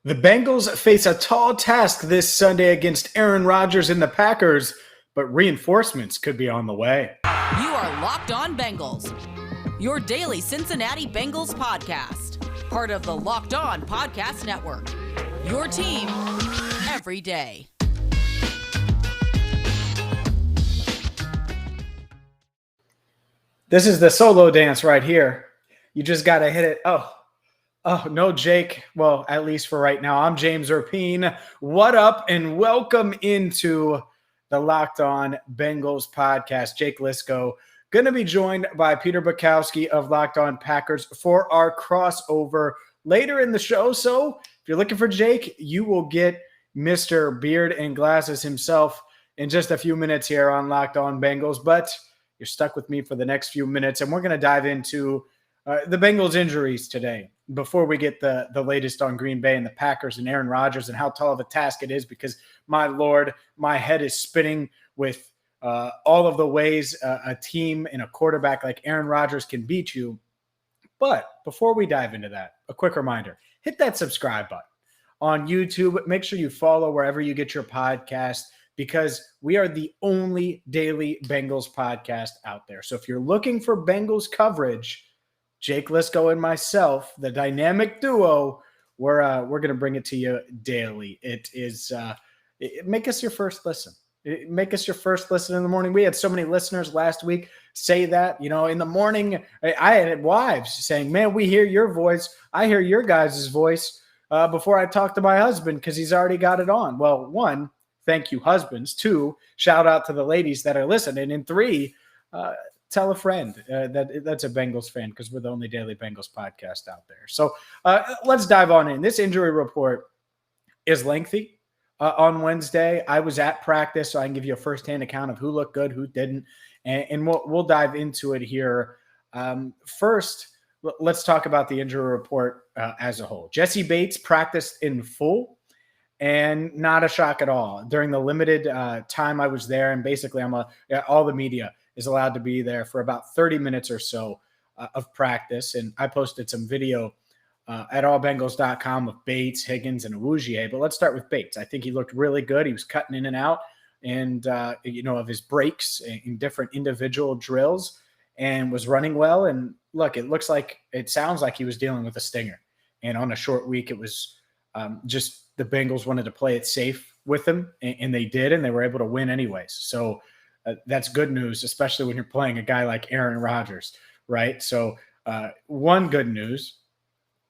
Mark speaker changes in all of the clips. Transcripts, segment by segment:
Speaker 1: The Bengals face a tall task this Sunday against Aaron Rodgers and the Packers, but reinforcements could be on the way.
Speaker 2: You are Locked On Bengals, your daily Cincinnati Bengals podcast, part of the Locked On Podcast Network, your team every day.
Speaker 1: This is the solo dance right here. You just got to hit it. Oh, no, Jake. Well, at least for right now. I'm James Rapien. What up, and welcome into the Locked On Bengals podcast. Jake Liscow going to be joined by Peter Bukowski of Locked On Packers for our crossover later in the show. So if you're looking for Jake, you will get Mr. Beard and Glasses himself in just a few minutes here on Locked On Bengals. But you're stuck with me for the next few minutes, and we're going to dive into the Bengals injuries today before we get the latest on Green Bay and the Packers and Aaron Rodgers and how tall of a task it is, because my Lord, my head is spinning with all of the ways a team and a quarterback like Aaron Rodgers can beat you. But before we dive into that, a quick reminder, hit that subscribe button on YouTube. Make sure you follow wherever you get your podcast, because we are the only daily Bengals podcast out there. So if you're looking for Bengals coverage, Jake Liscow and myself, the dynamic duo, we're going to bring it to you daily. Make us your first listen. Make us your first listen in the morning. We had so many listeners last week say that, in the morning. I had wives saying, man, we hear your voice. I hear your guys' voice before I talk to my husband because he's already got it on. Well, one, thank you, husbands. Two, shout out to the ladies that are listening. And three, tell a friend that's a Bengals fan, because we're the only daily Bengals podcast out there. So let's dive on in. This injury report is lengthy. On Wednesday, I was at practice, so I can give you a firsthand account of who looked good, who didn't, and we'll dive into it here. First, let's talk about the injury report as a whole. Jessie Bates practiced in full, and not a shock at all. During the limited time I was there, and basically all the media is allowed to be there for about 30 minutes or so of practice. And I posted some video at allbengals.com of Bates, Higgins, and Awuzie. But let's start with Bates. I think he looked really good. He was cutting in and out and, of his breaks in different individual drills, and was running well. And look, it sounds like he was dealing with a stinger. And on a short week, it was just the Bengals wanted to play it safe with him, and they did, and they were able to win anyways. So that's good news, especially when you're playing a guy like Aaron Rodgers, right? So one good news.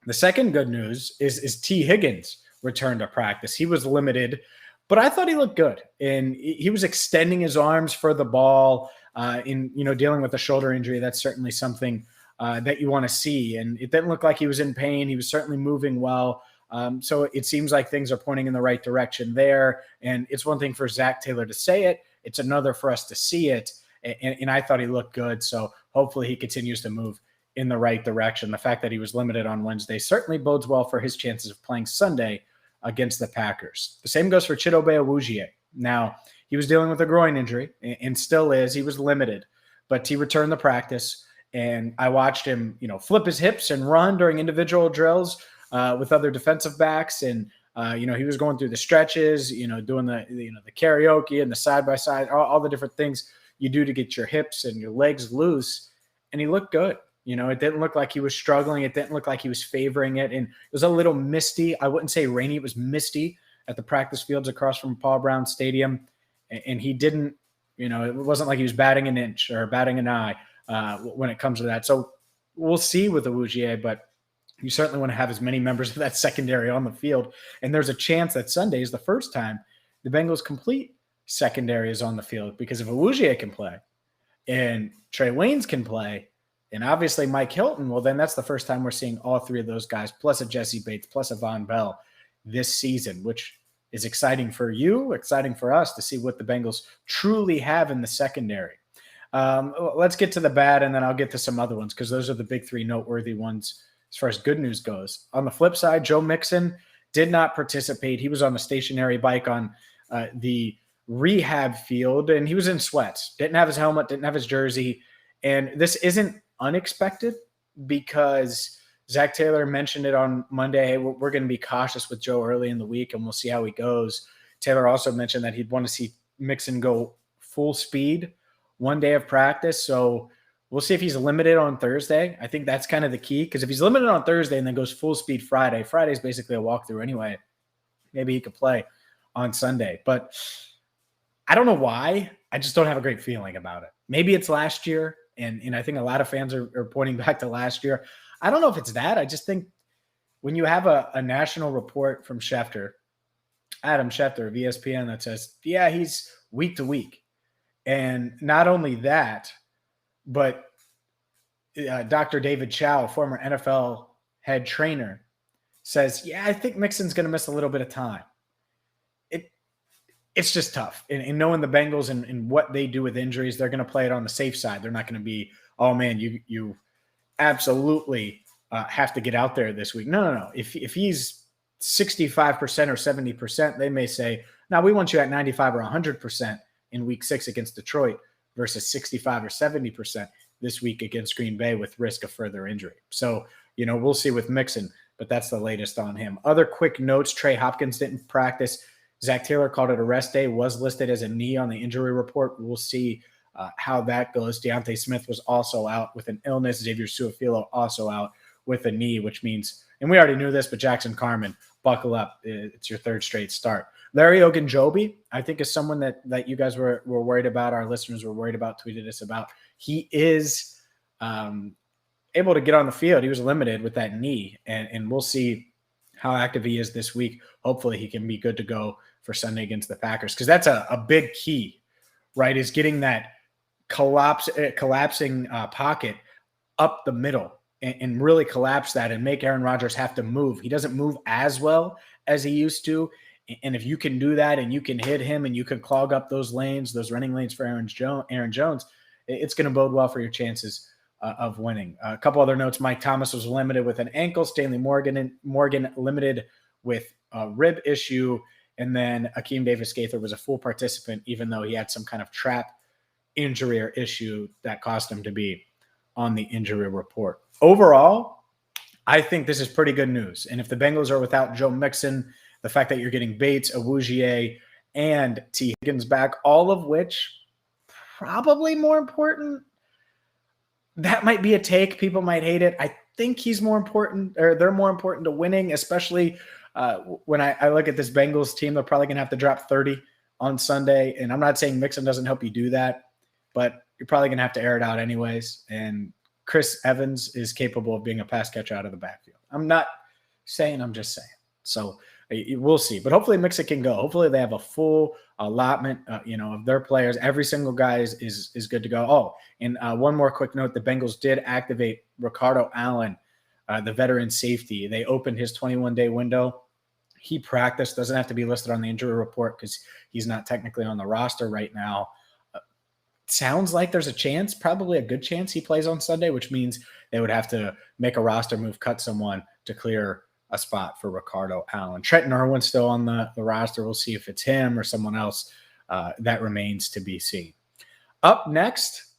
Speaker 1: The second good news is T. Higgins returned to practice. He was limited, but I thought he looked good. And he was extending his arms for the ball dealing with a shoulder injury. That's certainly something that you want to see. And it didn't look like he was in pain. He was certainly moving well. So it seems like things are pointing in the right direction there. And it's one thing for Zach Taylor to say it. It's another for us to see it. And I thought he looked good. So hopefully he continues to move in the right direction. The fact that he was limited on Wednesday certainly bodes well for his chances of playing Sunday against the Packers. The same goes for Chidobe Awuzie. Now, he was dealing with a groin injury and still is. He was limited, but he returned to practice. And I watched him, flip his hips and run during individual drills with other defensive backs. And, he was going through the stretches, doing the karaoke and the side-by-side, all the different things you do to get your hips and your legs loose. And he looked good. It didn't look like he was struggling. It didn't look like he was favoring it. And it was a little misty. I wouldn't say rainy. It was misty at the practice fields across from Paul Brown Stadium. And he didn't, it wasn't like he was batting an inch or batting an eye when it comes to that. So we'll see with Awuzie, but you certainly want to have as many members of that secondary on the field. And there's a chance that Sunday is the first time the Bengals' complete secondary is on the field, because if Awuzie can play and Trey Waynes can play, and obviously Mike Hilton, well, then that's the first time we're seeing all three of those guys, plus a Jessie Bates, plus a Von Bell this season, which is exciting for you, exciting for us to see what the Bengals truly have in the secondary. Let's get to the bad, and then I'll get to some other ones, because those are the big three noteworthy ones as far as good news goes. On the flip side, Joe Mixon did not participate. He was on a stationary bike on the rehab field, and he was in sweats. Didn't have his helmet, didn't have his jersey. And this isn't unexpected, because Zach Taylor mentioned it on Monday. Hey, we're going to be cautious with Joe early in the week, and we'll see how he goes. Taylor also mentioned that he'd want to see Mixon go full speed one day of practice. So we'll see if he's limited on Thursday. I think that's kind of the key, because if he's limited on Thursday and then goes full speed Friday's basically a walkthrough anyway. Maybe he could play on Sunday. But I don't know why. I just don't have a great feeling about it. Maybe it's last year, and I think a lot of fans are pointing back to last year. I don't know if it's that. I just think when you have a national report from Adam Schefter of ESPN, that says, yeah, he's week to week. And not only that, but Dr. David Chow, former NFL head trainer, says, yeah, I think Mixon's going to miss a little bit of time. It's just tough. And knowing the Bengals and what they do with injuries, they're going to play it on the safe side. They're not going to be, oh, man, you absolutely have to get out there this week. No. If he's 65% or 70%, they may say, no, we want you at 95 or 100% in week 6 against Detroit versus 65 or 70% this week against Green Bay with risk of further injury. So, we'll see with Mixon, but that's the latest on him. Other quick notes: Trey Hopkins didn't practice. Zach Taylor called it a rest day, was listed as a knee on the injury report. We'll see how that goes. Deontay Smith was also out with an illness. Xavier Su'a-Filo also out with a knee, which means, and we already knew this, but Jackson Carman, buckle up. It's your third straight start. Larry Ogunjobi, I think, is someone that you guys were worried about. Our listeners were worried about, tweeted us about. He is able to get on the field. He was limited with that knee, and we'll see how active he is this week. Hopefully he can be good to go for Sunday against the Packers, because that's a big key, right, is getting that collapsing pocket up the middle and really collapse that and make Aaron Rodgers have to move. He doesn't move as well as he used to, and if you can do that and you can hit him and you can clog up those lanes, those running lanes for Aaron Jones, it's going to bode well for your chances of winning. A couple other notes: Mike Thomas was limited with an ankle. Stanley Morgan limited with a rib issue. And then Akeem Davis-Gaither was a full participant, even though he had some kind of trap injury or issue that caused him to be on the injury report. Overall, I think this is pretty good news. And if the Bengals are without Joe Mixon, the fact that you're getting Bates, Awuzie, and T. Higgins back, all of which probably more important. That might be a take. People might hate it. I think he's more important, or they're more important to winning, especially when I look at this Bengals team. They're probably going to have to drop 30 on Sunday. And I'm not saying Mixon doesn't help you do that, but you're probably going to have to air it out anyways. And Chris Evans is capable of being a pass catcher out of the backfield. I'm not saying, I'm just saying. So we'll see. But hopefully Mixon can go. Hopefully they have a full allotment of their players. Every single guy is good to go. Oh, and one more quick note. The Bengals did activate Ricardo Allen, the veteran safety. They opened his 21-day window. He practiced, doesn't have to be listed on the injury report because he's not technically on the roster right now. Sounds like there's a chance, probably a good chance, he plays on Sunday, which means they would have to make a roster move, cut someone to clear a spot for Ricardo Allen. Trenton Irwin's still on the roster. We'll see if it's him or someone else. That remains to be seen. Up next,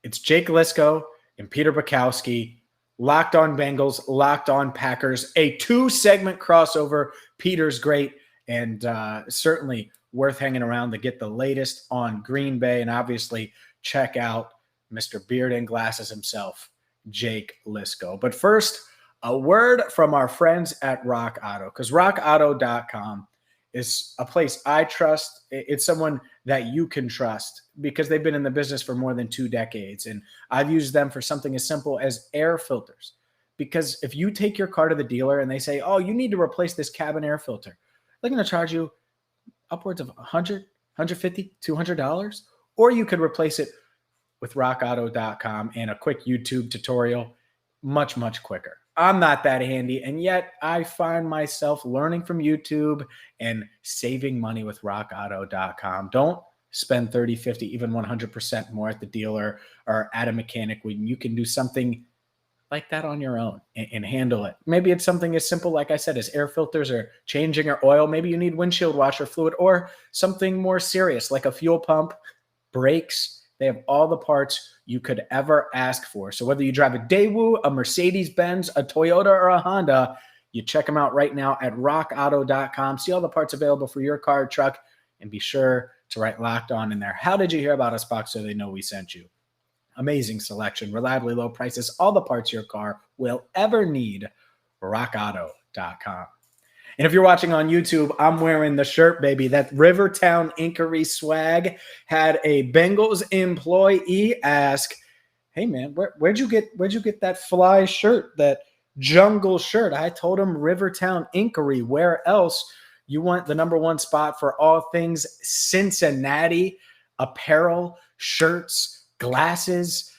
Speaker 1: it's Jake Liscow and Peter Bukowski. Locked on Bengals, Locked on Packers. A 2-segment crossover. Peter's great, and certainly worth hanging around to get the latest on Green Bay, and obviously check out Mr. Beard and Glasses himself, Jake Liscow. But first, a word from our friends at Rock Auto, because rockauto.com is a place I trust. It's someone that you can trust because they've been in the business for more than 2 decades. And I've used them for something as simple as air filters. Because if you take your car to the dealer and they say, oh, you need to replace this cabin air filter, they're going to charge you upwards of $100, $150, $200. Or you could replace it with rockauto.com and a quick YouTube tutorial, much, much quicker. I'm not that handy, and yet I find myself learning from YouTube and saving money with rockauto.com. Don't spend 30, 50, even 100% more at the dealer or at a mechanic when you can do something like that on your own and handle it. Maybe it's something as simple, like I said, as air filters or changing your oil. Maybe you need windshield washer fluid, or something more serious like a fuel pump, brakes, They have all the parts you could ever ask for. So whether you drive a Daewoo, a Mercedes-Benz, a Toyota, or a Honda, you check them out right now at rockauto.com. See all the parts available for your car or truck, and be sure to write Locked On in there. How did you hear about us box so they know we sent you? Amazing selection, reliably low prices, all the parts your car will ever need. rockauto.com. And if you're watching on YouTube, I'm wearing the shirt, baby. That Rivertown Inkery swag. Had a Bengals employee ask, "Hey man, where'd you get that fly shirt, that jungle shirt?" I told him Rivertown Inkery. Where else? You want the number one spot for all things Cincinnati apparel, shirts, glasses,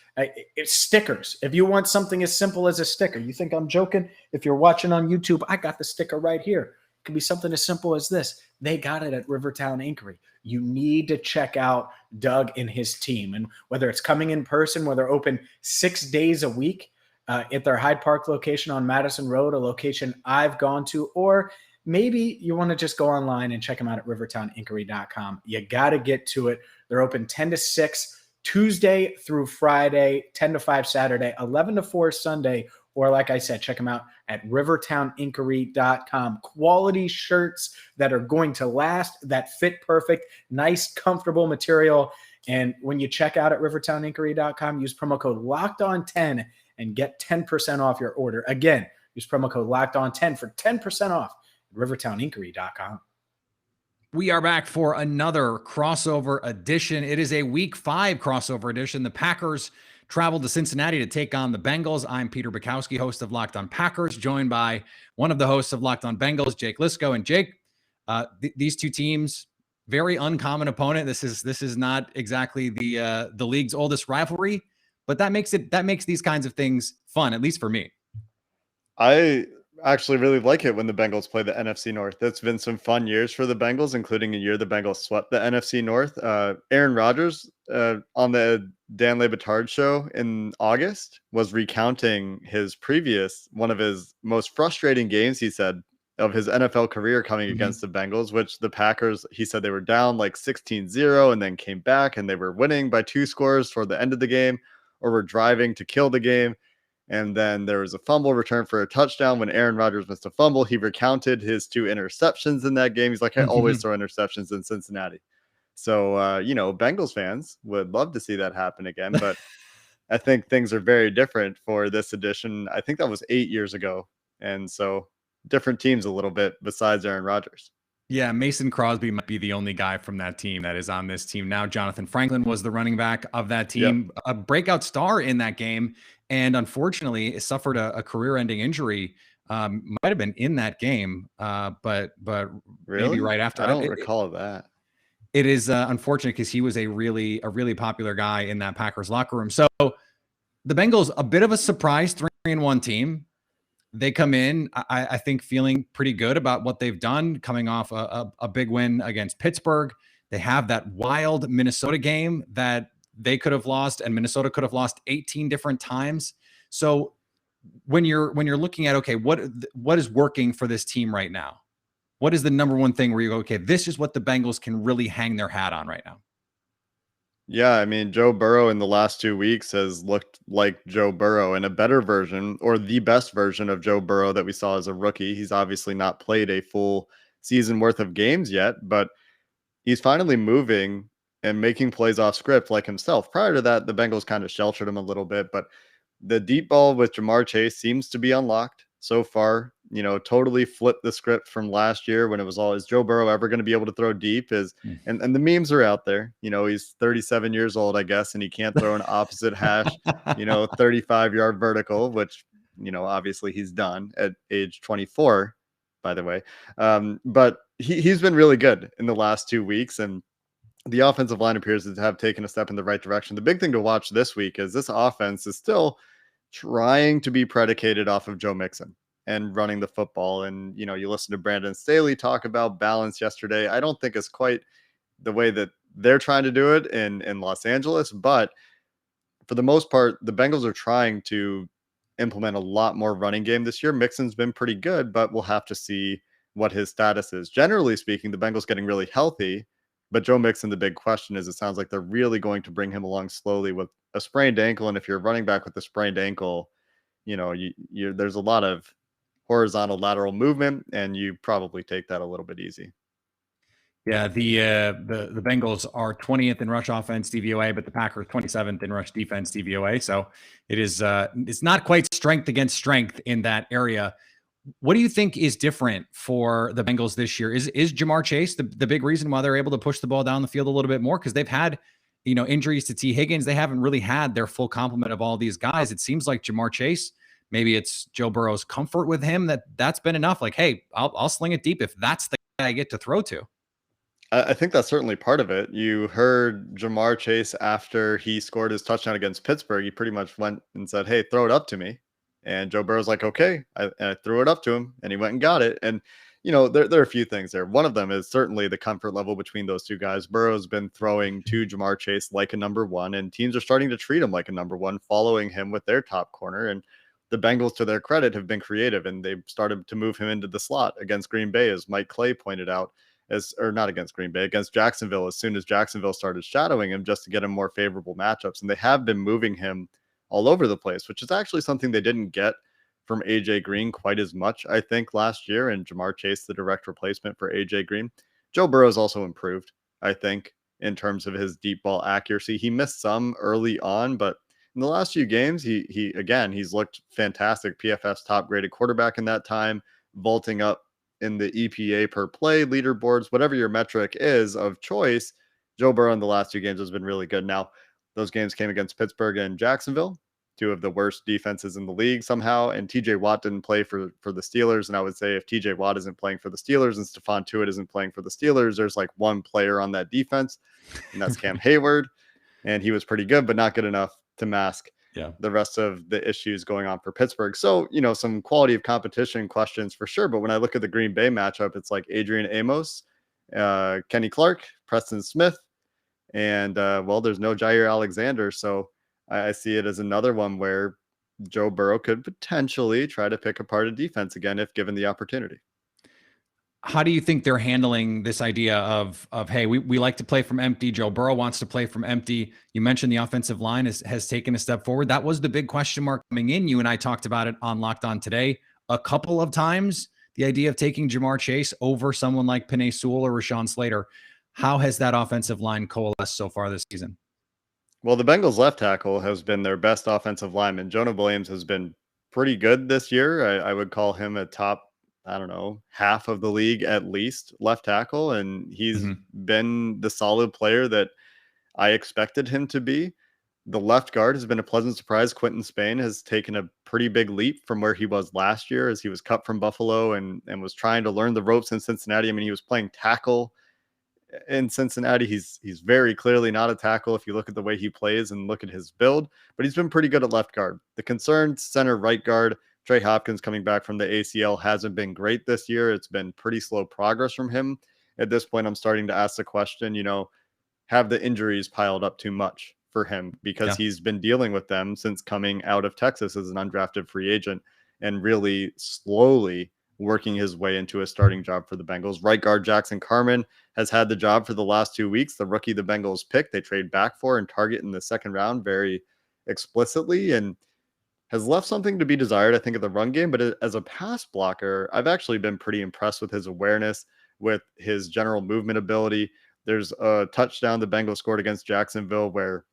Speaker 1: it's stickers. If you want something as simple as a sticker, you think I'm joking? If you're watching on YouTube, I got the sticker right here. It could be something as simple as this. They got it at Rivertown Inkery. You need to check out Doug and his team. And whether it's coming in person, where they're open 6 days a week at their Hyde Park location on Madison Road, a location I've gone to, or maybe you want to just go online and check them out at rivertowninkery.com. You got to get to it. They're open 10 to 6 Tuesday through Friday, 10 to 5 Saturday, 11 to 4 Sunday, or like I said, check them out at rivertowninkery.com. Quality shirts that are going to last, that fit perfect, nice, comfortable material. And when you check out at rivertowninkery.com, use promo code LOCKEDON10 and get 10% off your order. Again, use promo code LOCKEDON10 for 10% off at rivertowninkery.com.
Speaker 3: We are back for another crossover edition. It is a Week 5 crossover edition. The Packers traveled to Cincinnati to take on the Bengals. I'm Peter Bukowski, host of Locked On Packers, joined by one of the hosts of Locked On Bengals, Jake Liscow. And Jake, these two teams, very uncommon opponent. This is not exactly the league's oldest rivalry, but that makes these kinds of things fun, at least for me.
Speaker 4: I actually really like it when the Bengals play the NFC North. It's been some fun years for the Bengals, including a year the Bengals swept the NFC North. Aaron Rodgers on the Dan Le Batard show in August was recounting one of his most frustrating games, he said, of his NFL career coming against the Bengals, which the Packers, he said they were down like 16-0 and then came back and they were winning by 2 scores toward the end of the game, or were driving to kill the game. And then there was a fumble return for a touchdown. When Aaron Rodgers missed a fumble, he recounted his 2 interceptions in that game. He's like, I always throw interceptions in Cincinnati. So, Bengals fans would love to see that happen again. But I think things are very different for this edition. I think that was 8 years ago. And so different teams a little bit besides Aaron Rodgers.
Speaker 3: Yeah, Mason Crosby might be the only guy from that team that is on this team now. Jonathan Franklin was the running back of that team, a breakout star in that game, and unfortunately suffered a career-ending injury. Might have been in that game, but
Speaker 4: really?
Speaker 3: Maybe right after.
Speaker 4: I don't recall that.
Speaker 3: It is unfortunate because he was a really popular guy in that Packers locker room. So the Bengals, a bit of a surprise 3-1 team. They come in, I think, feeling pretty good about what they've done, coming off a big win against Pittsburgh. They have that wild Minnesota game that they could have lost, and Minnesota could have lost 18 different times. So when you're looking at, okay, what is working for this team right now? What is the number one thing where you go, okay, this is what the Bengals can really hang their hat on right now?
Speaker 4: Yeah, I mean, Joe Burrow in the last 2 weeks has looked like Joe Burrow, in a better version, or the best version of Joe Burrow that we saw as a rookie. He's obviously not played a full season worth of games yet, but he's finally moving and making plays off script like himself. Prior to that, the Bengals kind of sheltered him a little bit, but the deep ball with Jamar Chase seems to be unlocked so far. Totally flipped the script from last year when it was all, is Joe Burrow ever going to be able to throw deep? And the memes are out there. He's 37 years old, I guess, and he can't throw an opposite hash, 35-yard vertical, which, obviously he's done at age 24, by the way. But he's been really good in the last 2 weeks, and the offensive line appears to have taken a step in the right direction. The big thing to watch this week is this offense is still trying to be predicated off of Joe Mixon and running the football. And, you listen to Brandon Staley talk about balance yesterday. I don't think it's quite the way that they're trying to do it in Los Angeles, but for the most part, the Bengals are trying to implement a lot more running game this year. Mixon's been pretty good, but we'll have to see what his status is. Generally speaking, the Bengals getting really healthy But Joe Mixon, the big question is, it sounds like they're really going to bring him along slowly with a sprained ankle. And if you're running back with a sprained ankle, there's a lot of horizontal lateral movement, and you probably take that a little bit easy.
Speaker 3: Yeah, the Bengals are 20th in rush offense DVOA, but the Packers 27th in rush defense DVOA. So it's not quite strength against strength in that area. What do you think is different for the Bengals this year? Is Jamar Chase the big reason why they're able to push the ball down the field a little bit more? Because they've had, injuries to T. Higgins. They haven't really had their full complement of all these guys. It seems like Jamar Chase, maybe it's Joe Burrow's comfort with him that's been enough. Like, hey, I'll sling it deep if that's the guy I get to throw to.
Speaker 4: I think that's certainly part of it. You heard Jamar Chase after he scored his touchdown against Pittsburgh. He pretty much went and said, "Hey, throw it up to me." And Joe Burrow's like, "Okay." I threw it up to him, and he went and got it. And there are a few things there. One of them is certainly the comfort level between those two guys. Burrow's been throwing to Jamar Chase like a number one, and teams are starting to treat him like a number one, following him with their top corner. And the Bengals, to their credit, have been creative, and they've started to move him into the slot against Green Bay, as Mike Clay pointed out. Or not against Green Bay, against Jacksonville, as soon as Jacksonville started shadowing him, just to get him more favorable matchups. And they have been moving him all over the place, which is actually something they didn't get from AJ Green quite as much, I think, last year. And Jamar Chase, the direct replacement for AJ Green. Joe Burrow's also improved, I think, in terms of his deep ball accuracy. He missed some early on, but in the last few games, he's looked fantastic. PFF's top graded quarterback in that time, vaulting up in the EPA per play leaderboards, whatever your metric is of choice. Joe Burrow in the last two games has been really good. Now, those games came against Pittsburgh and Jacksonville, two of the worst defenses in the league somehow. And TJ Watt didn't play for the Steelers. And I would say if TJ Watt isn't playing for the Steelers and Stephon Tuitt isn't playing for the Steelers, there's like one player on that defense, and that's Cam Hayward. And he was pretty good, but not good enough to mask the rest of the issues going on for Pittsburgh. So, some quality of competition questions for sure. But when I look at the Green Bay matchup, it's like Adrian Amos, Kenny Clark, Preston Smith, and there's no Jaire Alexander. So I see it as another one where Joe Burrow could potentially try to pick apart a defense again if given the opportunity.
Speaker 3: How do you think they're handling this idea of hey, we like to play from empty. Joe Burrow wants to play from empty. You mentioned the offensive line has taken a step forward. That was the big question mark coming in. You and I talked about it on Locked On today a couple of times. The idea of taking Jamar Chase over someone like Penei Sewell or Rashawn Slater. How has that offensive line coalesced so far this season?
Speaker 4: Well, the Bengals left tackle has been their best offensive lineman. Jonah Williams has been pretty good this year. I would call him a top, half of the league at least left tackle. And he's been the solid player that I expected him to be. The left guard has been a pleasant surprise. Quentin Spain has taken a pretty big leap from where he was last year, as he was cut from Buffalo and was trying to learn the ropes in Cincinnati. I mean, he was playing tackle in Cincinnati. He's very clearly not a tackle if you look at the way he plays and look at his build, but he's been pretty good at left guard. The concerned center right guard, Trey Hopkins, coming back from the ACL, hasn't been great this year. It's been pretty slow progress from him. At this point, I'm starting to ask the question, have the injuries piled up too much for him? Because he's been dealing with them since coming out of Texas as an undrafted free agent and really slowly working his way into a starting job for the Bengals. Right guard Jackson Carman has had the job for the last 2 weeks. The rookie the Bengals picked, they trade back for and target in the second round very explicitly, and has left something to be desired, I think, of the run game. But as a pass blocker, I've actually been pretty impressed with his awareness, with his general movement ability. There's a touchdown the Bengals scored against Jacksonville where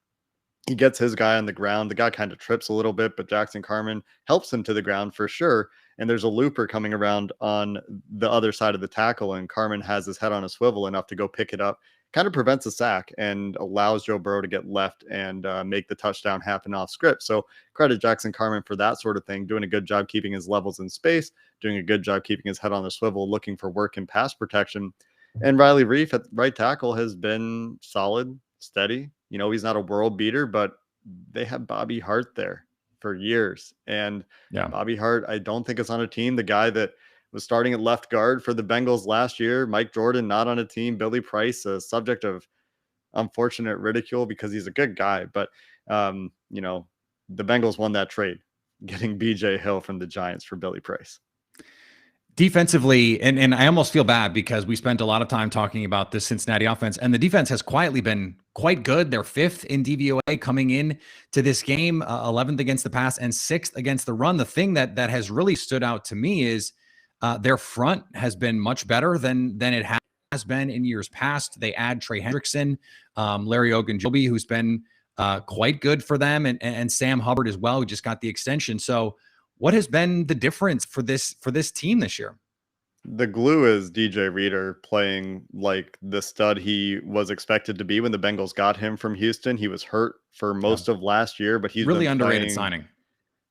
Speaker 4: he gets his guy on the ground. The guy kind of trips a little bit, but Jackson Carman helps him to the ground for sure. And there's a looper coming around on the other side of the tackle, and Carman has his head on a swivel enough to go pick it up, kind of prevents a sack and allows Joe Burrow to get left and make the touchdown happen off script. So credit Jackson Carman for that sort of thing, doing a good job keeping his levels in space, doing a good job keeping his head on the swivel, looking for work in pass protection. And Riley Reif at right tackle has been solid, steady. He's not a world beater, but they have Bobby Hart there for years. And Bobby Hart, I don't think is on a team. The guy that was starting at left guard for the Bengals last year, Mike Jordan, not on a team. Billy Price, a subject of unfortunate ridicule because he's a good guy. But, the Bengals won that trade, getting BJ Hill from the Giants for Billy Price.
Speaker 3: Defensively, and I almost feel bad because we spent a lot of time talking about this Cincinnati offense, and the defense has quietly been quite good. They're 5th in DVOA coming in to this game, 11th against the pass and 6th against the run. The thing that has really stood out to me is their front has been much better than it has been in years past. They add Trey Hendrickson, Larry Ogunjobi, who's been quite good for them, and Sam Hubbard as well, who just got the extension. So what has been the difference for this team this year?
Speaker 4: The glue is DJ Reader playing like the stud he was expected to be when the Bengals got him from Houston. He was hurt for most of last year, but he's
Speaker 3: really
Speaker 4: been
Speaker 3: underrated signing.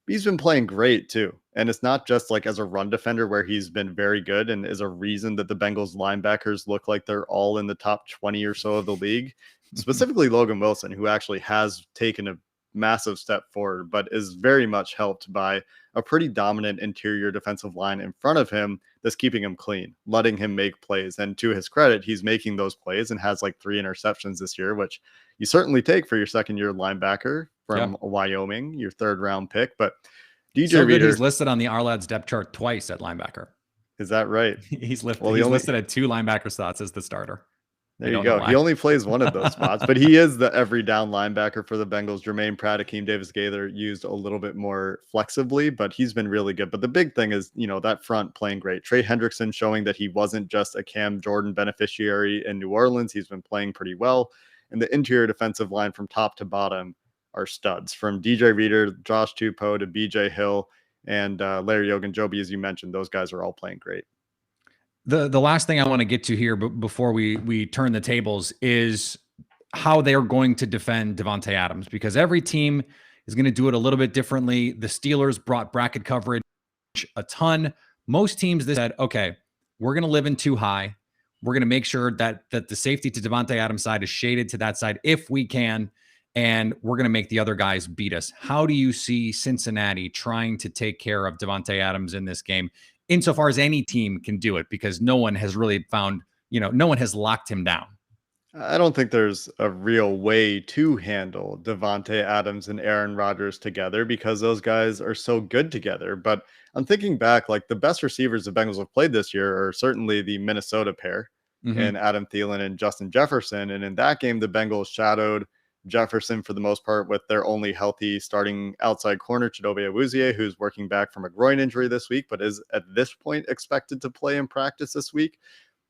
Speaker 4: He's been playing great too. And it's not just like as a run defender where he's been very good and is a reason that the Bengals linebackers look like they're all in the top 20 or so of the league. Specifically Logan Wilson, who actually has taken a massive step forward, but is very much helped by a pretty dominant interior defensive line in front of him that's keeping him clean, letting him make plays. And to his credit, he's making those plays and has like 3 interceptions this year, which you certainly take for your second-year linebacker from Wyoming, your 3rd-round pick. But DJ Reader,
Speaker 3: he's listed on the Ourlads depth chart twice at linebacker.
Speaker 4: Is that right?
Speaker 3: He's listed at 2 linebacker spots as the starter.
Speaker 4: There you go. He only plays one of those spots, but he is the every down linebacker for the Bengals. Jermaine Pratt, Akeem Davis-Gaither used a little bit more flexibly, but he's been really good. But the big thing is, that front playing great. Trey Hendrickson showing that he wasn't just a Cam Jordan beneficiary in New Orleans. He's been playing pretty well. And the interior defensive line from top to bottom are studs. From DJ Reader, Josh Tupou to BJ Hill, and Larry Ogunjobi, as you mentioned, those guys are all playing great.
Speaker 3: The last thing I want to get to here before we turn the tables is how they're going to defend Davante Adams, because every team is going to do it a little bit differently. The Steelers brought bracket coverage a ton. Most teams said, okay, we're going to live in too high. We're going to make sure that the safety to Davante Adams side is shaded to that side if we can, and we're going to make the other guys beat us. How do you see Cincinnati trying to take care of Davante Adams in this game, insofar as any team can do it, because no one has really found, no one has locked him down?
Speaker 4: I don't think there's a real way to handle Davante Adams and Aaron Rodgers together because those guys are so good together. But I'm thinking back, like the best receivers the Bengals have played this year are certainly the Minnesota pair and Adam Thielen and Justin Jefferson. And in that game, the Bengals shadowed Jefferson for the most part with their only healthy starting outside corner, Chidobe Awuzie, who's working back from a groin injury this week, but is at this point expected to play in practice this week.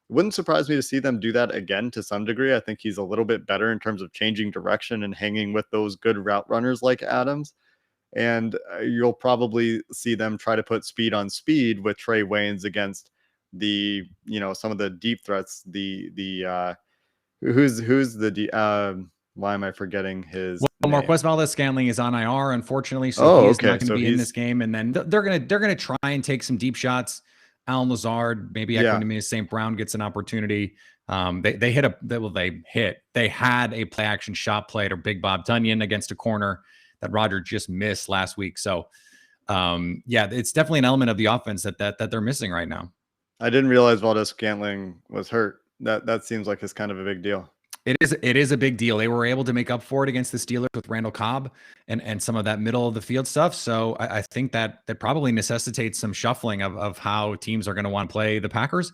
Speaker 4: It wouldn't surprise me to see them do that again to some degree. I think he's a little bit better in terms of changing direction and hanging with those good route runners like Adams. And you'll probably see them try to put speed on speed with Trey Waynes against the, some of the deep threats. Why am I forgetting his name?
Speaker 3: Marquez Valdes-Scantling is on IR, unfortunately, so he's not going to be in this game. And then they're gonna try and take some deep shots. Alan Lazard, maybe Equanimeous St. Brown gets an opportunity. They had a play action shot play to Big Bob Tunyon against a corner that Rodgers just missed last week. So it's definitely an element of the offense that they're missing right now.
Speaker 4: I didn't realize Valdes-Scantling was hurt. That seems like it's kind of a big deal.
Speaker 3: It is a big deal. They were able to make up for it against the Steelers with Randall Cobb and some of that middle of the field stuff. So I think that probably necessitates some shuffling of how teams are going to want to play the Packers.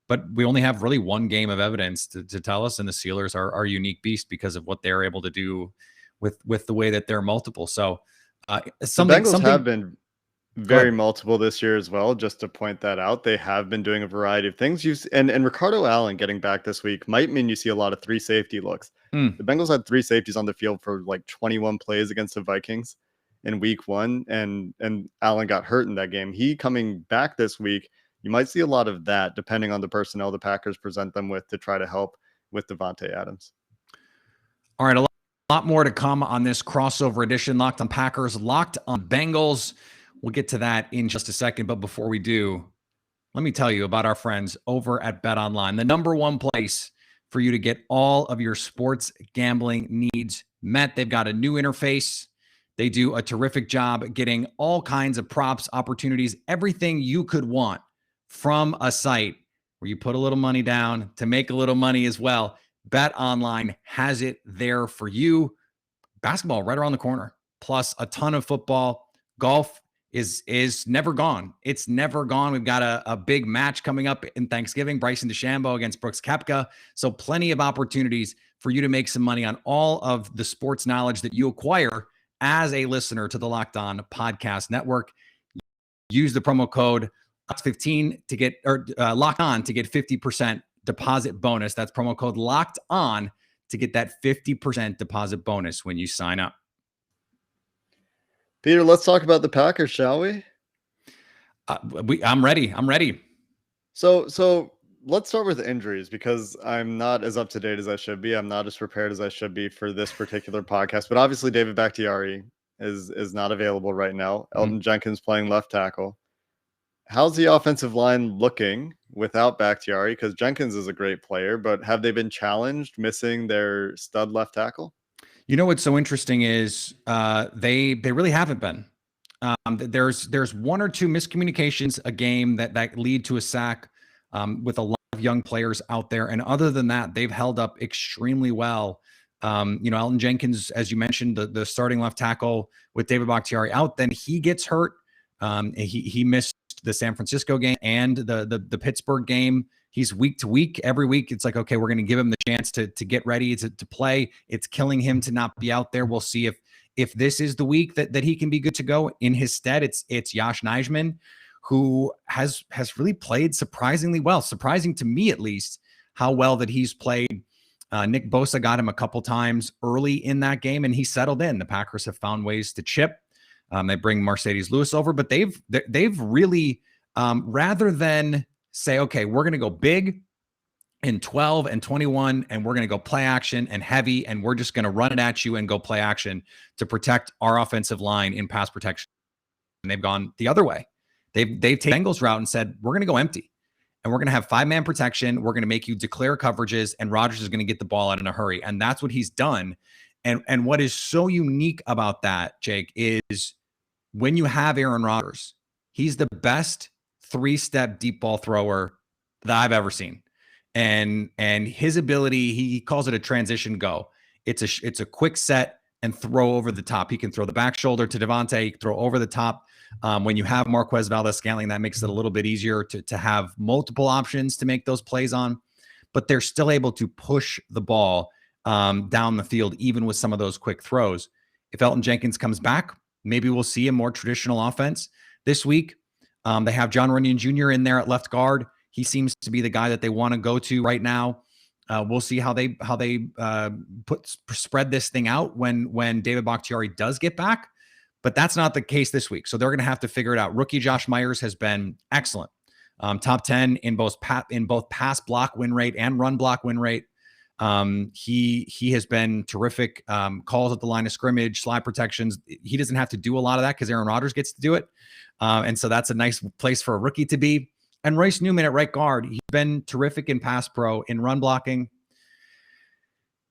Speaker 3: But we only have really one game of evidence to tell us, and the Steelers are a unique beast because of what they're able to do with the way that they're multiple. So
Speaker 4: the Bengals have been very multiple this year as well. Just to point that out, they have been doing a variety of things. And Ricardo Allen getting back this week might mean you see a lot of 3 safety looks. The Bengals had 3 safeties on the field for like 21 plays against the Vikings in week 1, and Allen got hurt in that game. He coming back this week, you might see a lot of that depending on the personnel the Packers present them with to try to help with Davante Adams.
Speaker 3: All right, a lot more to come on this crossover edition. Locked on Packers, Locked on Bengals. We'll get to that in just a second. But before we do, let me tell you about our friends over at BetOnline, the number one place for you to get all of your sports gambling needs met. They've got a new interface. They do a terrific job getting all kinds of props, opportunities, everything you could want from a site where you put a little money down to make a little money as well. BetOnline has it there for you. Basketball right around the corner, plus a ton of football, golf, is never gone. It's never gone. We've got a big match coming up in Thanksgiving, Bryson DeChambeau against Brooks Koepka. So plenty of opportunities for you to make some money on all of the sports knowledge that you acquire as a listener to the Locked On Podcast Network. Use the promo code LOCKED15 to get, Locked On to get 50% deposit bonus. That's promo code Locked On to get that 50% deposit bonus when you sign up.
Speaker 4: Peter, let's talk about the Packers, shall we?
Speaker 3: I'm ready.
Speaker 4: So let's start with injuries, because I'm not as up to date as I should be. I'm not as prepared as I should be for this particular podcast. But obviously, David Bakhtiari is not available right now. Elton Jenkins playing left tackle. How's the offensive line looking without Bakhtiari? Because Jenkins is a great player, but have they been challenged missing their stud left tackle?
Speaker 3: You know what's so interesting is they really haven't been. There's one or two miscommunications a game that lead to a sack with a lot of young players out there, and other than that, they've held up extremely well. Elton Jenkins, as you mentioned, the starting left tackle with David Bakhtiari out, then he gets hurt. He missed the San Francisco game and the Pittsburgh game. He's week to week. Every week, it's like, okay, we're going to give him the chance to get ready to play. It's killing him to not be out there. We'll see if this is the week that he can be good to go. In his stead, it's Josh Nijman, who has really played surprisingly well. Surprising to me, at least, how well that he's played. Nick Bosa got him a couple times early in that game, and he settled in. The Packers have found ways to chip. They bring Mercedes Lewis over, but they've really, rather than say, okay, we're going to go big in 12 and 21, and we're going to go play action and heavy, and we're just going to run it at you and go play action to protect our offensive line in pass protection. And they've gone the other way. They've taken Bengals route and said, we're going to go empty, and we're going to have 5-man protection. We're going to make you declare coverages, and Rodgers is going to get the ball out in a hurry. And that's what he's done. And what is so unique about that, Jake, is when you have Aaron Rodgers, he's the best 3-step deep ball thrower that I've ever seen. And his ability, he calls it a transition go. It's a quick set and throw over the top. He can throw the back shoulder to Davante, he can throw over the top. When you have Marquez Valdes-Scantling, that makes it a little bit easier to have multiple options to make those plays on. But they're still able to push the ball down the field, even with some of those quick throws. If Elton Jenkins comes back, maybe we'll see a more traditional offense this week. They have John Runyon Jr. in there at left guard. He seems to be the guy that they want to go to right now. We'll see how they spread this thing out when David Bakhtiari does get back, but that's not the case this week. So they're going to have to figure it out. Rookie Josh Myers has been excellent. Top 10 in both pass block win rate and run block win rate. He has been terrific. Calls at the line of scrimmage, slide protections. He doesn't have to do a lot of that because Aaron Rodgers gets to do it. And so that's a nice place for a rookie to be. And Royce Newman at right guard, he's been terrific in pass pro, in run blocking.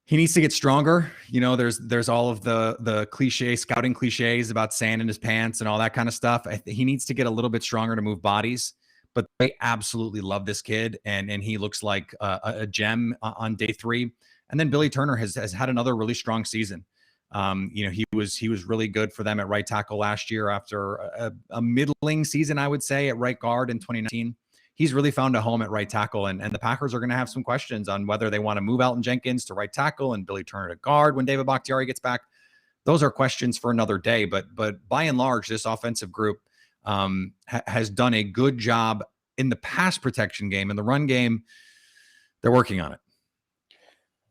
Speaker 3: He needs to get stronger. There's all of the scouting cliches about sand in his pants and all that kind of stuff. He needs to get a little bit stronger to move bodies. But they absolutely love this kid, and he looks like a gem on day 3. And then Billy Turner has had another really strong season. He was really good for them at right tackle last year after a middling season, I would say, at right guard in 2019. He's really found a home at right tackle, and the Packers are going to have some questions on whether they want to move Elton Jenkins to right tackle and Billy Turner to guard when David Bakhtiari gets back. Those are questions for another day, but by and large, this offensive group has done a good job in the pass protection game. In the run game, they're working on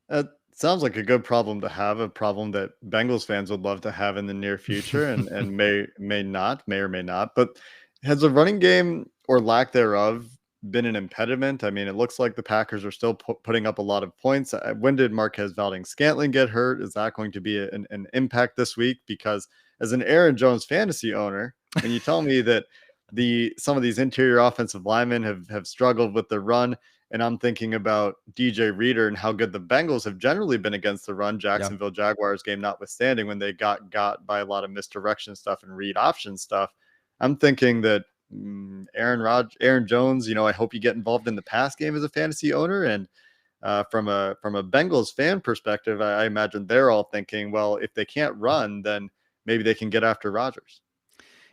Speaker 3: it.
Speaker 4: Sounds like a good problem to have, a problem that Bengals fans would love to have in the near future and may or may not. But has the running game or lack thereof been an impediment? I mean, it looks like the Packers are still putting up a lot of points. When did Marquez Valdes-Scantling get hurt? Is that going to be an impact this week? Because as an Aaron Jones fantasy owner, and you tell me that some of these interior offensive linemen have struggled with the run, and I'm thinking about DJ Reader and how good the Bengals have generally been against the run, Jacksonville Jaguars game notwithstanding, when they got by a lot of misdirection stuff and read option stuff. I'm thinking that Aaron Jones, I hope you get involved in the pass game as a fantasy owner. And from a Bengals fan perspective, I imagine they're all thinking, well, if they can't run, then maybe they can get after Rodgers.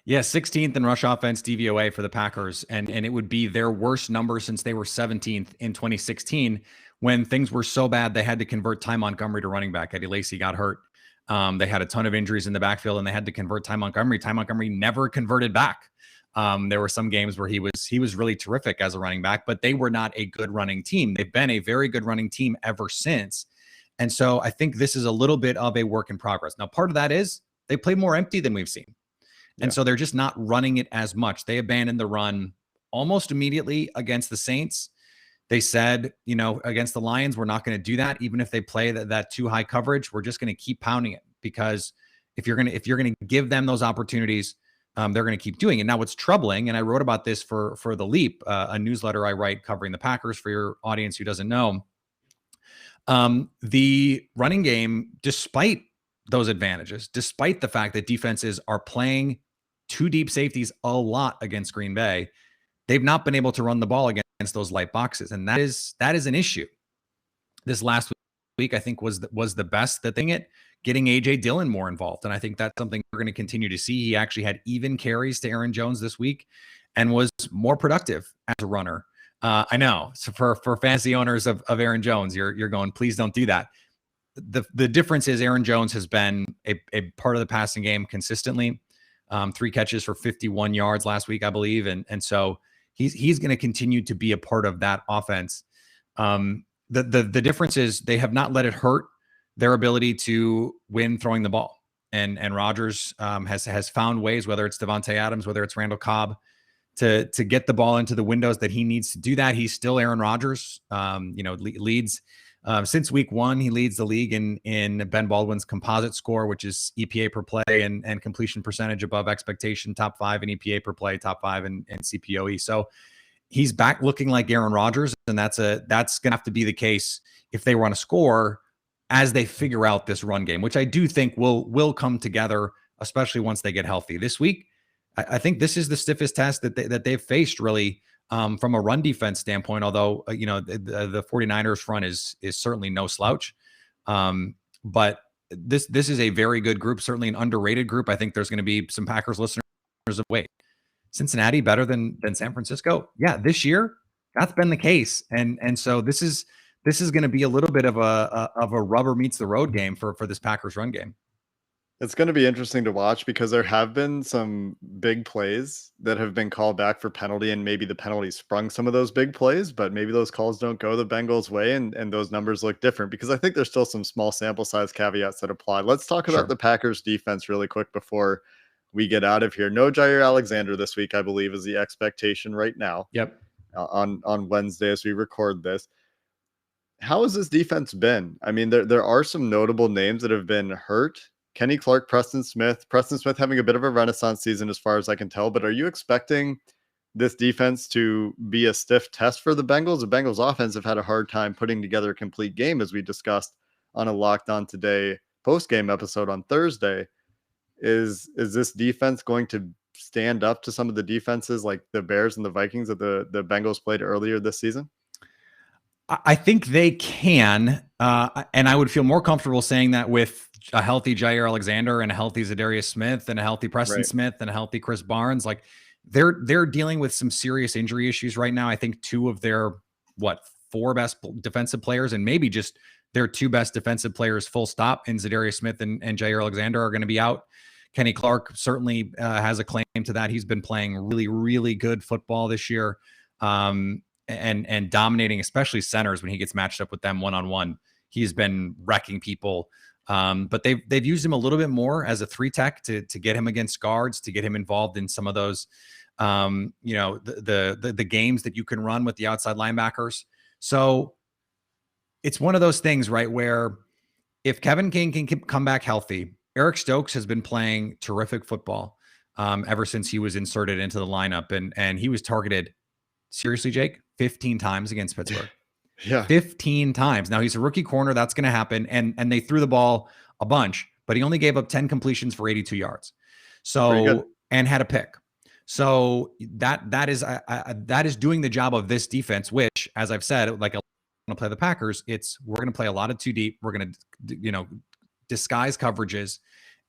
Speaker 3: Yeah, 16th in rush offense DVOA for the Packers, and it would be their worst number since they were 17th in 2016 when things were so bad they had to convert Ty Montgomery to running back. Eddie Lacy got hurt. They had a ton of injuries in the backfield, and they had to convert Ty Montgomery. Ty Montgomery never converted back. There were some games where he was really terrific as a running back, but they were not a good running team. They've been a very good running team ever since. And so I think this is a little bit of a work in progress. Now, part of that is they play more empty than we've seen. And so they're just not running it as much. They abandoned the run almost immediately against the Saints. They said, against the Lions, we're not going to do that. Even if they play that too high coverage, we're just going to keep pounding it, because if you're going to give them those opportunities, they're going to keep doing it. Now, what's troubling, and I wrote about this for The Leap, a newsletter I write covering the Packers for your audience who doesn't know, the running game, despite those advantages, despite the fact that defenses are playing two deep safeties a lot against Green Bay, they've not been able to run the ball against those light boxes. And that is an issue. This last week, I think, was the best thing at getting A.J. Dillon more involved. And I think that's something we're going to continue to see. He actually had even carries to Aaron Jones this week and was more productive as a runner. I know. So for fantasy owners of Aaron Jones, you're going, please don't do that. The difference is Aaron Jones has been a part of the passing game consistently. 3 catches for 51 yards last week, I believe. And so he's going to continue to be a part of that offense. The difference is they have not let it hurt their ability to win throwing the ball. And Rodgers has found ways, whether it's Davante Adams, whether it's Randall Cobb, to get the ball into the windows that he needs to do that. He's still Aaron Rodgers, leads. Since week 1, he leads the league in Ben Baldwin's composite score, which is EPA per play and completion percentage above expectation, top 5 in EPA per play, top 5 in CPOE. So he's back looking like Aaron Rodgers, and that's going to have to be the case if they want to score as they figure out this run game, which I do think will come together, especially once they get healthy. This week, I think this is the stiffest test that they've faced, really. From a run defense standpoint, although, the 49ers front is certainly no slouch. But this is a very good group, certainly an underrated group. I think there's going to be some Packers listeners of, wait, Cincinnati better than San Francisco? Yeah, this year, that's been the case. And so this is going to be a little bit of a rubber meets the road game for this Packers run game.
Speaker 4: It's going to be interesting to watch because there have been some big plays that have been called back for penalty, and maybe the penalty sprung some of those big plays, but maybe those calls don't go the Bengals' way, and those numbers look different because I think there's still some small sample size caveats that apply. Let's talk about the Packers defense really quick before we get out of here. No Jaire Alexander this week, I believe, is the expectation right now.
Speaker 3: Yep.
Speaker 4: On Wednesday as we record this. How has this defense been? I mean, there are some notable names that have been hurt. Kenny Clark, Preston Smith having a bit of a renaissance season as far as I can tell, but are you expecting this defense to be a stiff test for the Bengals? The Bengals offense have had a hard time putting together a complete game, as we discussed on a Locked On Today post-game episode on Thursday. Is this defense going to stand up to some of the defenses like the Bears and the Vikings that the Bengals played earlier this season?
Speaker 3: I think they can, and I would feel more comfortable saying that with a healthy Jaire Alexander and a healthy Zadarius Smith and a healthy Preston Smith and a healthy Chris Barnes. Like they're dealing with some serious injury issues right now. I think 2 of their 4 best defensive players and maybe just their 2 best defensive players full stop in Zadarius Smith and Jaire Alexander are going to be out. Kenny Clark certainly has a claim to that. He's been playing really, really good football this year. And dominating, especially centers when he gets matched up with them one-on-one. He's been wrecking people. But they've used him a little bit more as a 3-tech to get him against guards, to get him involved in some of those, the games that you can run with the outside linebackers. So it's one of those things, right, where if Kevin King can come back healthy, Eric Stokes has been playing terrific football ever since he was inserted into the lineup, and he was targeted, seriously, Jake, 15 times against Pittsburgh.
Speaker 4: Yeah.
Speaker 3: 15 times. Now he's a rookie corner. That's going to happen. And they threw the ball a bunch, but he only gave up 10 completions for 82 yards. So, and had a pick. So that is doing the job of this defense, which, as I've said, like, I want to play the Packers. We're going to play a lot of 2 deep. We're going to, disguise coverages,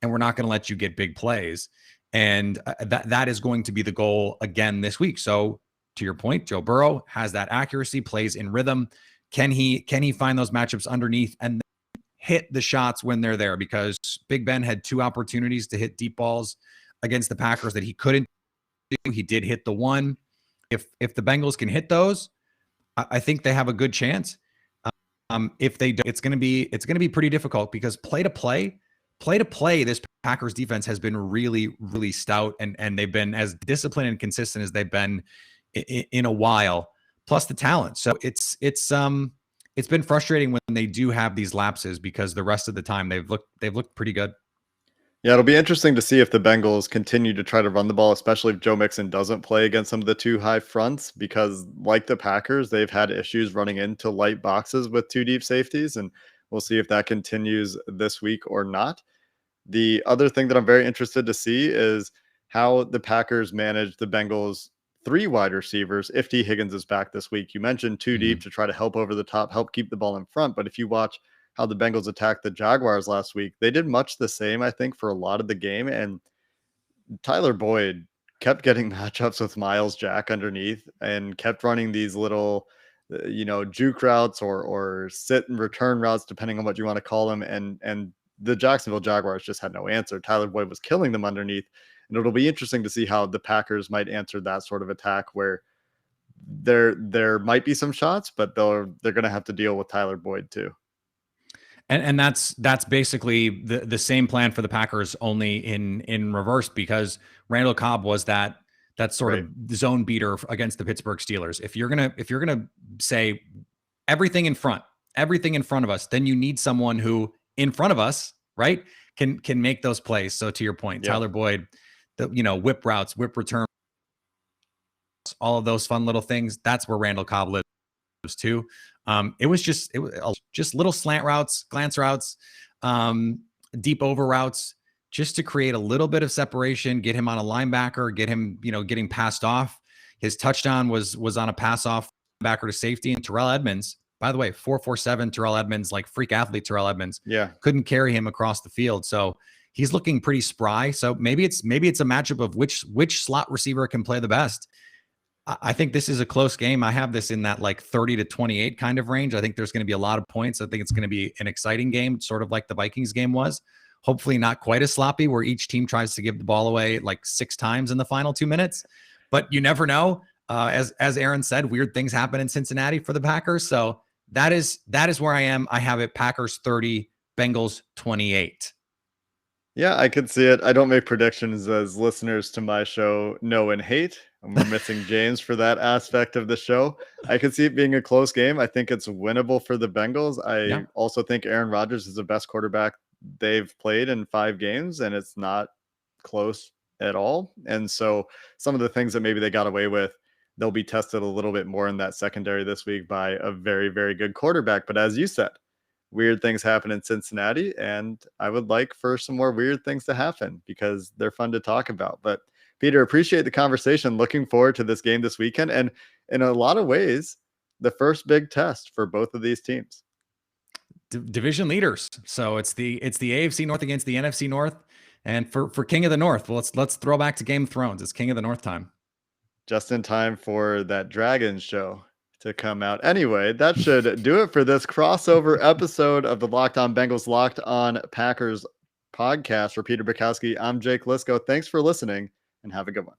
Speaker 3: and we're not going to let you get big plays. And that is going to be the goal again this week. So to your point, Joe Burrow has that accuracy, plays in rhythm. Can he find those matchups underneath and hit the shots when they're there? Because Big Ben had 2 opportunities to hit deep balls against the Packers that he couldn't do. He did hit the one. If the Bengals can hit those, I think they have a good chance. If they don't, it's going to be pretty difficult, because play to play, this Packers defense has been really, really stout, and they've been as disciplined and consistent as they've been in a while. Plus the talent. So it's been frustrating when they do have these lapses, because the rest of the time they've looked pretty good.
Speaker 4: Yeah, it'll be interesting to see if the Bengals continue to try to run the ball, especially if Joe Mixon doesn't play against some of the 2 high fronts, because like the Packers, they've had issues running into light boxes with 2 deep safeties, and we'll see if that continues this week or not. The other thing that I'm very interested to see is how the Packers manage the Bengals' 3 wide receivers if T. Higgins is back this week. You mentioned 2 deep to try to help over the top, help keep the ball in front, but if you watch how the Bengals attacked the Jaguars last week, they did much the same, I think, for a lot of the game. And Tyler Boyd kept getting matchups with Miles Jack underneath and kept running these little, juke routes or sit and return routes, depending on what you want to call them. And the Jacksonville Jaguars just had no answer. Tyler Boyd was killing them underneath. And it'll be interesting to see how the Packers might answer that sort of attack, where there might be some shots, but they're going to have to deal with Tyler Boyd too.
Speaker 3: And that's basically the same plan for the Packers, only in reverse, because Randall Cobb was that sort of zone beater against the Pittsburgh Steelers. If you're gonna say everything in front of us, then you need someone who in front of us, right, can make those plays. So to your point, Tyler Boyd, whip routes, whip return, all of those fun little things. That's where Randall Cobb lives too. It was just little slant routes, glance routes, deep over routes, just to create a little bit of separation, get him on a linebacker, get him, getting passed off. His touchdown was on a pass off backer to safety. And Terrell Edmunds, by the way, 4.47 Terrell Edmunds, like freak athlete Terrell Edmunds, couldn't carry him across the field. So he's looking pretty spry. So maybe it's a matchup of which slot receiver can play the best. I think this is a close game. I have this in that like 30-28 kind of range. I think there's going to be a lot of points. I think it's going to be an exciting game, sort of like the Vikings game was. Hopefully not quite as sloppy, where each team tries to give the ball away like 6 times in the final 2 minutes. But you never know. As Aaron said, weird things happen in Cincinnati for the Packers. So that is where I am. I have it Packers 30, Bengals 28.
Speaker 4: Yeah, I could see it. I don't make predictions, as listeners to my show know and hate. We're missing James for that aspect of the show. I could see it being a close game. I think it's winnable for the Bengals. I also think Aaron Rodgers is the best quarterback they've played in 5 games, and it's not close at all. And so some of the things that maybe they got away with, they'll be tested a little bit more in that secondary this week by a very, very good quarterback. But as you said, weird things happen in Cincinnati, and I would like for some more weird things to happen, because they're fun to talk about. But Peter, appreciate the conversation. Looking forward to this game this weekend, and in a lot of ways, the first big test for both of these teams.
Speaker 3: Division leaders. So it's the AFC North against the NFC North, and for King of the North. Well, let's throw back to Game of Thrones. It's King of the North time. Just
Speaker 4: in time for that Dragon show to come out. Anyway, that should do it for this crossover episode of the Locked On Bengals, Locked On Packers podcast. For Peter Bukowski, I'm Jake Liscow. Thanks for listening, and have a good one.